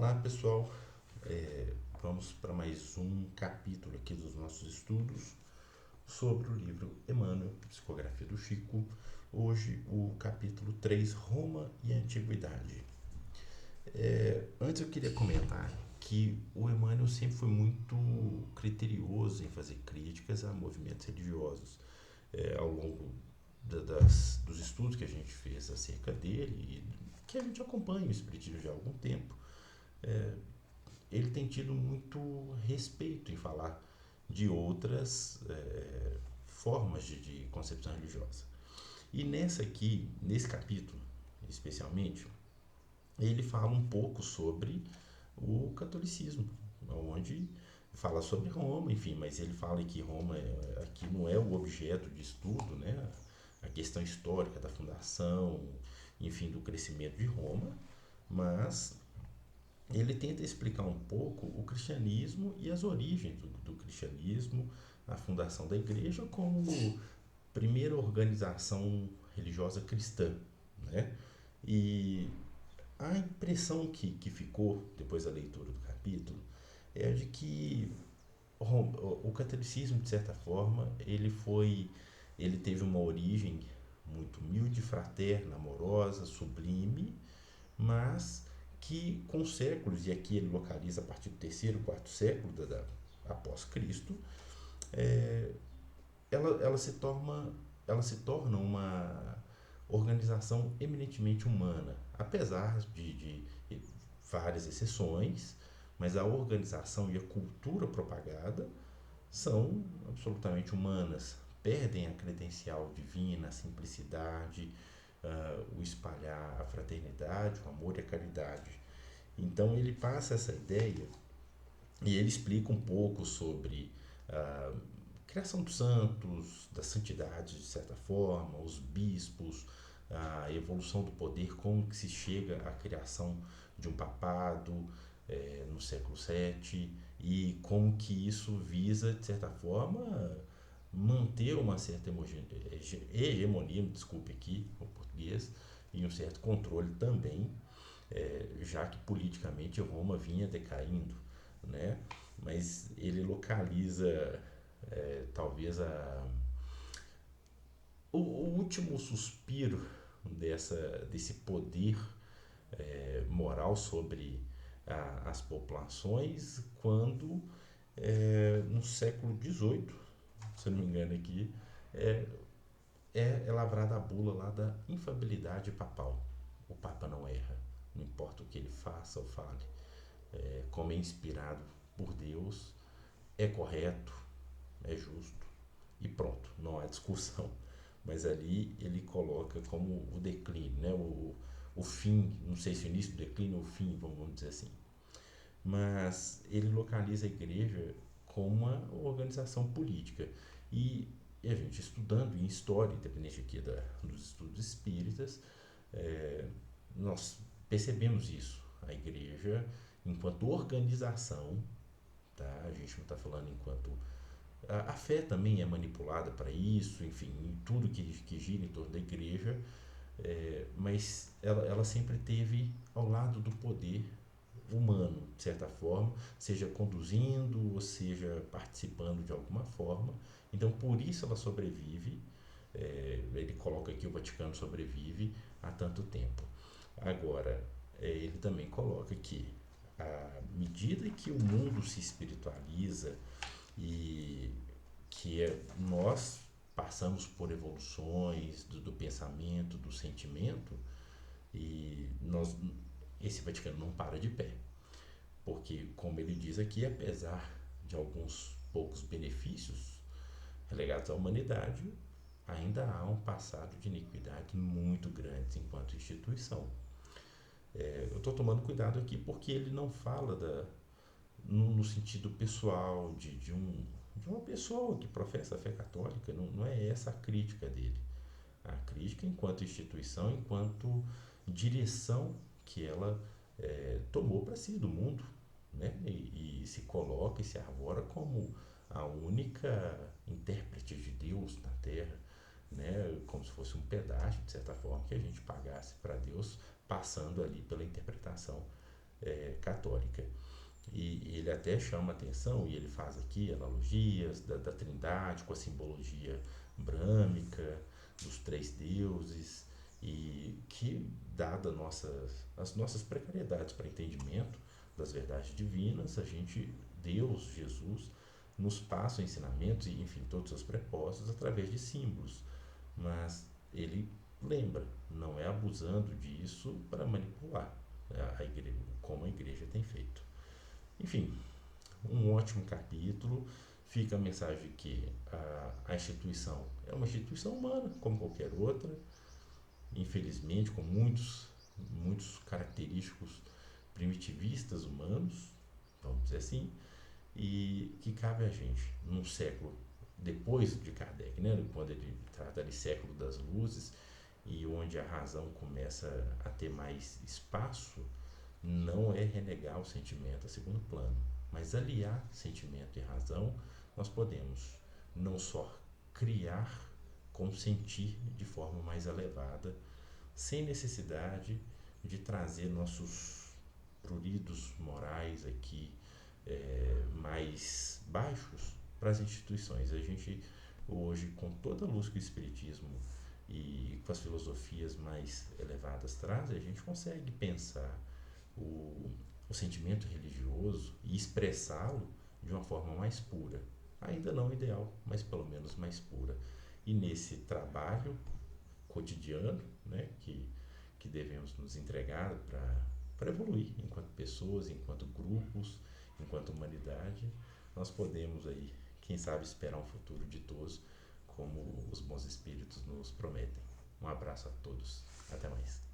Olá pessoal, vamos para mais um capítulo aqui dos nossos estudos sobre o livro Emmanuel, Psicografia do Chico. Hoje o capítulo 3, Roma e Antiguidade. Antes eu queria comentar que o Emmanuel sempre foi muito criterioso em fazer críticas a movimentos religiosos. Ao longo dos estudos que a gente fez acerca dele e que a gente acompanha o Espiritismo já há algum tempo, ele tem tido muito respeito em falar de outras formas de concepção religiosa. E nesse capítulo, especialmente, ele fala um pouco sobre o catolicismo, onde fala sobre Roma, enfim, mas ele fala que Roma aqui não é o objeto de estudo, né? A questão histórica da fundação, enfim, do crescimento de Roma, mas ele tenta explicar um pouco o cristianismo e as origens do cristianismo, a fundação da igreja como primeira organização religiosa cristã, né? E a impressão que ficou depois da leitura do capítulo é de que o catolicismo, de certa forma, ele teve uma origem muito humilde, fraterna, amorosa, sublime, mas que com séculos, e aqui ele localiza a partir do terceiro, quarto século após Cristo, é, ela se torna uma organização eminentemente humana, apesar de várias exceções, mas a organização e a cultura propagada são absolutamente humanas, perdem a credencial divina, a simplicidade, o espalhar a fraternidade, o amor e a caridade. Então ele passa essa ideia e ele explica um pouco sobre a criação dos santos, da santidade de certa forma, os bispos, a evolução do poder, como que se chega à criação de um papado no século VII e como que isso visa, de certa forma, manter uma certa hegemonia, desculpe aqui o português, e um certo controle também, já que politicamente Roma vinha decaindo, né? Mas ele localiza talvez o último suspiro desse poder moral sobre as populações quando no século XVIII, se eu não me engano aqui, é, é lavrada a bula lá da infabilidade papal. O Papa não erra, não importa o que ele faça ou fale. Como é inspirado por Deus, é correto, é justo e pronto, não há discussão. Mas ali ele coloca como o declínio, né? O fim, não sei se o início do declínio ou o fim, vamos dizer assim. Mas ele localiza a igreja como uma organização política. E, e a gente estudando em história, independente aqui dos estudos espíritas, nós percebemos isso. A igreja, enquanto organização, tá? A gente não está falando enquanto a fé também é manipulada para isso, enfim, em tudo que gira em torno da igreja, mas ela sempre teve ao lado do poder humano, de certa forma, seja conduzindo, ou seja participando de alguma forma. Então, por isso ela sobrevive. Ele coloca aqui o Vaticano sobrevive há tanto tempo. Agora, ele também coloca que à medida que o mundo se espiritualiza e que nós passamos por evoluções do pensamento, do sentimento, e esse Vaticano não para de pé, porque, como ele diz aqui, apesar de alguns poucos benefícios relegados à humanidade, ainda há um passado de iniquidade muito grande enquanto instituição. Eu estou tomando cuidado aqui porque ele não fala no sentido pessoal de uma pessoa que professa a fé católica, não é essa a crítica dele. A crítica enquanto instituição, enquanto direção que ela tomou para si do mundo, né? E se coloca e se arvora como a única intérprete de Deus na Terra, né? Como se fosse um pedágio, de certa forma, que a gente pagasse para Deus, passando ali pela interpretação católica. E ele até chama atenção, e ele faz aqui analogias da Trindade com a simbologia brâmica, dos três deuses, e que, dada as nossas precariedades para entendimento das verdades divinas, Deus, Jesus, nos passa ensinamentos e, enfim, todos os propósitos através de símbolos. Mas ele lembra, não é abusando disso para manipular, né, a igreja, como a igreja tem feito. Enfim, um ótimo capítulo. Fica a mensagem de que a instituição é uma instituição humana, como qualquer outra, infelizmente, com muitos característicos primitivistas humanos, vamos dizer assim, e que cabe a gente, num século depois de Kardec, né, quando ele trata de século das luzes, e onde a razão começa a ter mais espaço, não é renegar o sentimento a segundo plano, mas aliar sentimento e razão. Nós podemos não só criar, como sentir de forma mais elevada, sem necessidade de trazer nossos pruridos morais aqui mais baixos para as instituições. A gente hoje, com toda a luz que o Espiritismo e com as filosofias mais elevadas trazem, a gente consegue pensar o, o sentimento religioso e expressá-lo de uma forma mais pura. Ainda não ideal, mas pelo menos mais pura. E nesse trabalho cotidiano, né, que devemos nos entregar para evoluir enquanto pessoas, enquanto grupos, enquanto humanidade, nós podemos aí, quem sabe, esperar um futuro ditoso, como os bons espíritos nos prometem. Um abraço a todos. Até mais.